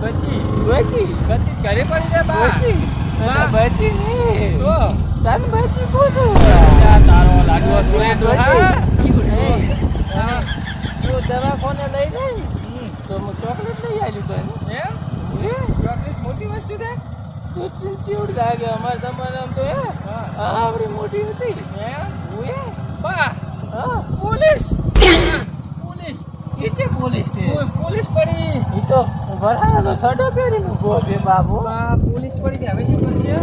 બચી બચી બચી ઘરે પડી જાય બા બચી હા. બચી નહીં તો તન બચી બોલું તારો લાડવો જોડે હા. તું દવાખાને લઈ જાય તો હું ચોકલેટ લઈ આવ્યું તો એમ એ ચોકલેટ મોટી વસ્તુ છે તો ચીવડ લાગે અમારે તમારે આમ તો એ હા. આવડી મોટી હતી એમ એ બા હા પોલીસ પોલીસ કેટલી પોલીસ છે પોલીસ પડી ઈ તો ભરાનો તો સડો પહેરીને ઉભો છે બાબુ બા પોલીસ પડી ગયા હવે શું કરશે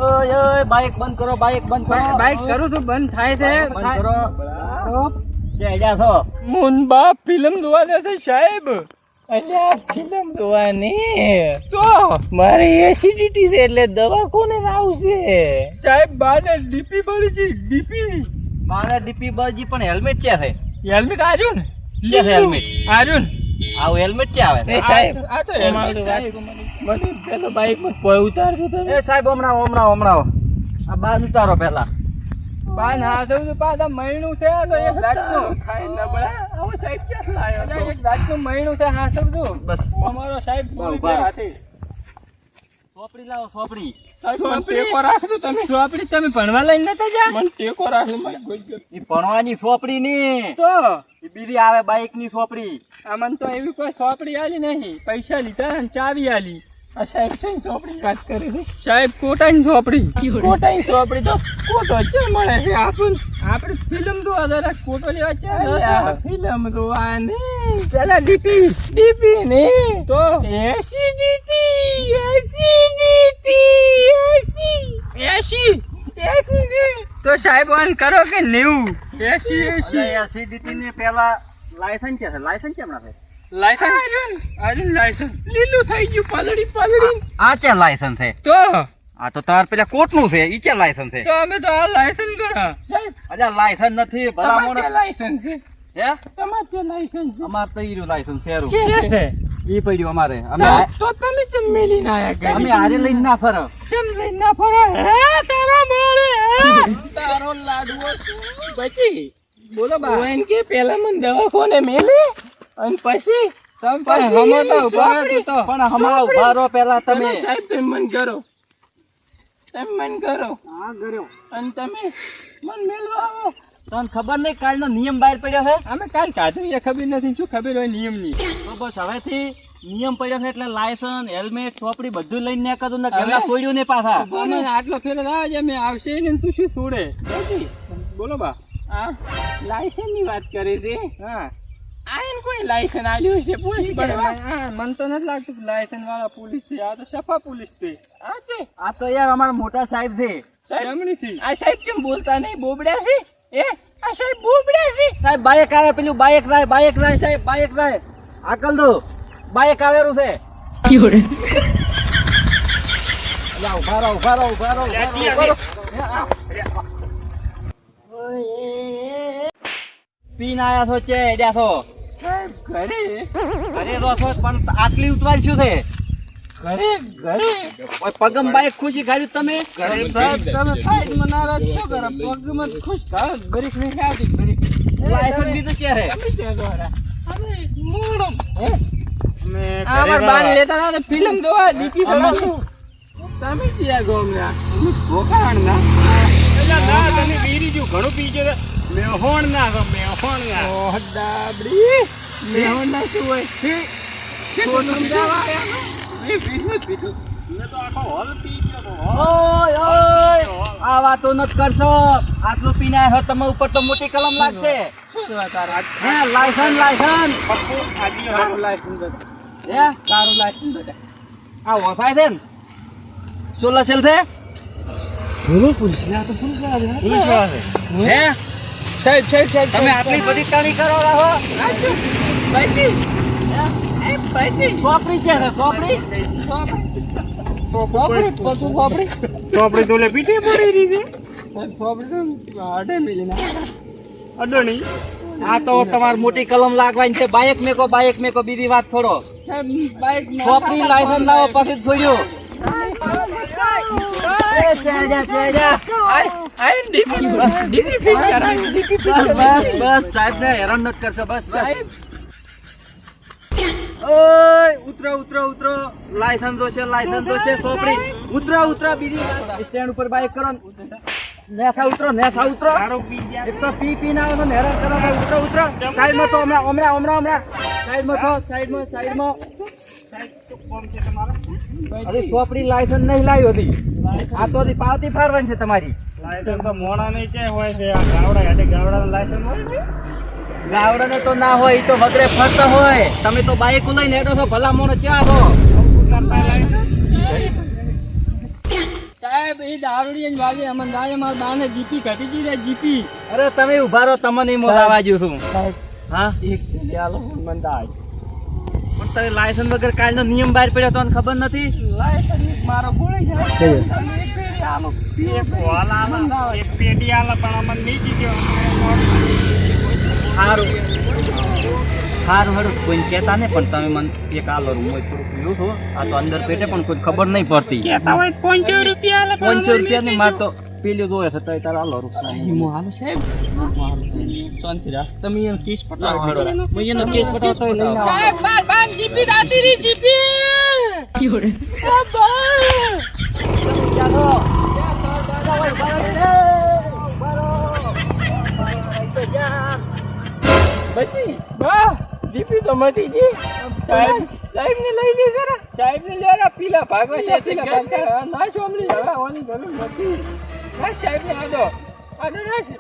ઓય ઓય બાઈક બંધ કરો બાઈક બંધ કરો બાઈક કરું તો બંધ થાય છે બંધ કરો જે જા છો મુનબા ફિલ્મ જોવા દે છે સાહેબ અલ્યા ફિલ્મ જોવાની તો મારે એસિડિટી છે એટલે દવા કોને લાવશે સાહેબ બાને ડીપી પડી છે ડીપી મારે ડીપી બાજી પણ હેલ્મેટ ક્યાં છે હેલ્મેટ આર્યું ને ક્યાં છે હેલ્મેટ આર્યું આવું હેલ્મેટ ક્યાં આવે એ સાહેબ આ તો અમારી વાત મને પેલો બાઈક માં કોઈ ઉતારજો તમે એ સાહેબ હમણાં આ બાદ ઉતારો પહેલા બા ના તો પાછા મહિનું છે તો એક રાતનું ખાઈ નબળા આવો સાહેબ ક્યાં લાયો અલ્યા, એક રાતનું મહિનું છે હા સમજુ બસ અમારો સાહેબ છોડી ઉભા. ગયા હાથે સોપડી લાવો સોપડી સાહેબ મને ટેકો રાખજો તમે ચોપડી તમે ભણવા લઈને નતા જા મને ટેકો રાખજો મારી ગોઈ ઈ ભણવાની સોપડી ની તો ઈ બીજી આવે બાઈક ની સોપડી આમન તો એવી કોઈ ચોપડી આલી નહીં પૈસા લીધા અને ચાવી આલી આ સાહેબ છે ચોપડી વાત કરે છે સાહેબ કોટાની ચોપડી કોટાઈ ચોપડી તો કોટો છે મળે છે આપણ આપણે ફિલ્મ તો જરા કોટો લેવા છે ફિલ્મ જોવાની પેલા ડીપી ને તો એસિડિટી તો સાહેબ ઓન કરો કે 90 80 એસિડિટી ને પહેલા લાયસન્સ છે લાયસન્સ કેમ ના લાયસન્સ આર્યન લાયસન્સ લીલું થઈ ગયું પાલડી આ છે લાયસન્સ છે તો આ તો તાર પેલા કોર્ટ નું છે ઈ છે લાયસન્સ છે તો અમે તો આ લાયસન્સ ગણા સાહેબ અલ્યા લાયસન્સ નથી ભલામણ તમારે લાયસન્સ છે હે તમારે લાયસન્સ છે અમાર તો ઈરું લાયસન્સ છે છે છે ઈ પડ્યું અમારે અમે તો તમે ચમ મેલી ના આયા અમે હારે લઈને ના ફરો ચમ લઈ ના ફરા હે તારા મોળે તારો લાડવો શું બચી બોલો બા ઓન કે પેલા મને દવાખાને મેલી અને પછી તમે હમો તો ઉભા રહો તો પણ હમણાં ઉભા રહો પહેલા તમે તમે સાહેબ તમે મન કરો તમે મન કરો હા કર્યો અને તમે મન મેલવા આવો તને ખબર નહીં કાલનો નિયમ બહાર પડ્યો છે અમે કાલ કાઢું એ ખબર નથી શું ખબર હોય નિયમની તો બસ હવેથી નિયમ પડ્યો છે એટલે લાયસન્સ હેલ્મેટ ચોપડી બધું લઈને ને કદું ને ઘરના છોડ્યું ને પાછા અમે આટલો ફેર આવે છે અમે આવશે ને તું શું છોડે બચી બોલો બા આ લાયસન્સ ની વાત કરે છે હા આયન કોઈ લાયસન્સ આલ્યું છે પૂછ પણ મને તો નથી લાગતું કે લાયસન્સ વાળા પોલીસ છે આ તો સફા પોલીસ છે આ છે આ તો યાર અમારા મોટા સાહેબ છે સાહેબ એમનીથી આ સાહેબ કેમ બોલતા નહીં બોબડ્યા છે એ આ સાહેબ બોબડ્યા છે સાહેબ બાઈક આવે પેલું બાઈક રાય સાહેબ બાઈક રાય આકલ દો બાઈક આવેલું છે અલ્યા, ઉભા રહો. પીન આયા છો ચે એડ્યા છો સાહેબ ઘરે અરે રો છો પણ આટલી ઉતવાલ શું છે ઘરે ઓય પગમ બાઈક ખુશી ખાડ્યું તમે ઘરે સાહેબ તમે સાઈડમાં નારાજ છો કરો પગમાં ખુશ થાવ બ્રેક નહીં આવતી બ્રેક લાયસન્સ બીજું છે હે તમે ક્યાં દ્વારા અમે મોડમ હે અમે આ અમાર બાન લેતા હતા તો ફિલ્મ જોવા ડીપી અમે તમે ક્યાં ગોમના ભોકાણ ના ના તમે બીરી જો ઘણું પીજો મેહોણ ના મેહોણ ના ઓહ ડાબડી મેહોણ ના શું હોય સોનું જાવા એ પીધું પીધું મેં તો આખો હોલ પી ગયો ઓય આ વાતો નત કરશો આટલું પીને આવ્યો તમે ઉપર તો મોટી કલમ લાગશે શું વાત તારા હે લાયસન્સ પપ્પુ આજી તારું લાયસન્સ બતા હે તારું લાયસન્સ બતા આ વફાય છે ને શું લસેલ છે હે સાહેબ સાહેબ તમે આટલી બધી ટાણી કરો રહો પછી એ પછી સોપડી છે ને સોપડી ચોપડી તો લે પીટી પડી રહી છે સાહેબ પ્રોબ્લેમ આડે મિલી ના અડણી આ તો તમાર મોટી કલમ લાગવાની છે બાઈક મેકો બીજી વાત છોડો સાહેબ બાઈક સોપડી લાયસન્સ લાવો પછી જ છોડ્યો એ બસ સાહેબ ને હેરાન નથી કરશો બસ ઓય ઉતરો લાયસન્સ તો છે સોપડી ઉતરો બીજી સ્ટેન્ડ ઉપર બાઈક કરો નેસા ઉતરો દારૂ પી ગયા એક તો પી ના આવે ને હેરાન કરો ઉતરો સાઈડમાં તો હમણાં સાઈડમાં સાહેબ તો કોમ છે તમારો અરે સોપડી લાયસન્સ નહીં લાવી હતી આ તો હજી પાવતી ફાડવાની છે તમારી લાયસન્સ તો મોડા નહીં છે હોય છે આ ગાવડાનું લાયસન્સ હોય છે ગાવડાને તો ના હોય ઈ તો વગરે ફરતા હોય તમે તો બાઈક લઈને હેડો છો ભલા મોણો ક્યાં છો સાહેબ એ દારૂડી જ વાગે અમન દાય માર બાને જીપી કાઢી દીધે જીપી અરે તમે ઉભા રહો તમને મોલાવા જ્યું છું હા એક છે આલો મન દાય પણ તમે લાયસન્સ વગર કાલનો નિયમ બહાર પડ્યો તો તમને ખબર નથી લાયસન્સ મારો ગોળી જાય આલો એક કોલ આલા એક પેટી આલા પણ અમને નહીં જીત્યો સારું હારું કોઈ કહેતા નહીં પણ તમે મને એક આલો હું થોડુંક પીવું છું આ તો અંદર પેટે પણ કોઈ ખબર નહીં પડતી કહેતા હોય 500 રૂપિયા આલા 500 રૂપિયા ની માર તો પેલું જોયે છે તો તારે આલો રૂપિયા હિમો હાલો સાહેબ શાંતિ રાખ તમે એનો કેસ પટાવો હું એનો કેસ પટાવતો હોય લઈને આવો. સાહેબ બાર જીપી દાતી રી જીપી ક્યોરે ચાલો બચી વાહ જીપી તો મટી જી સાહેબ ને લઈ લે જરા સાહેબ ને લેરા પીલા ભાગવા છે પીલા ભાગવા ના ચોમલી હવે ઓની જરૂર નથી ના સાહેબ ને આડો ના છે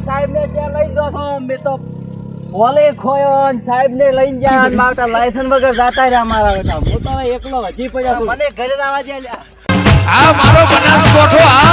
સાહેબ ને ત્યાં લઈ જાઓ છો મેં તો ઓલે ખોયો ને સાહેબ ને લઈને જા મારા લાયસન્સ વગર જાતા રહ્યા મારા બેટા હું તો હવે એકલો હજી પડ્યા છું મને ઘરે આવવા દે લ્યા આ મારો બનાસકોઠો આ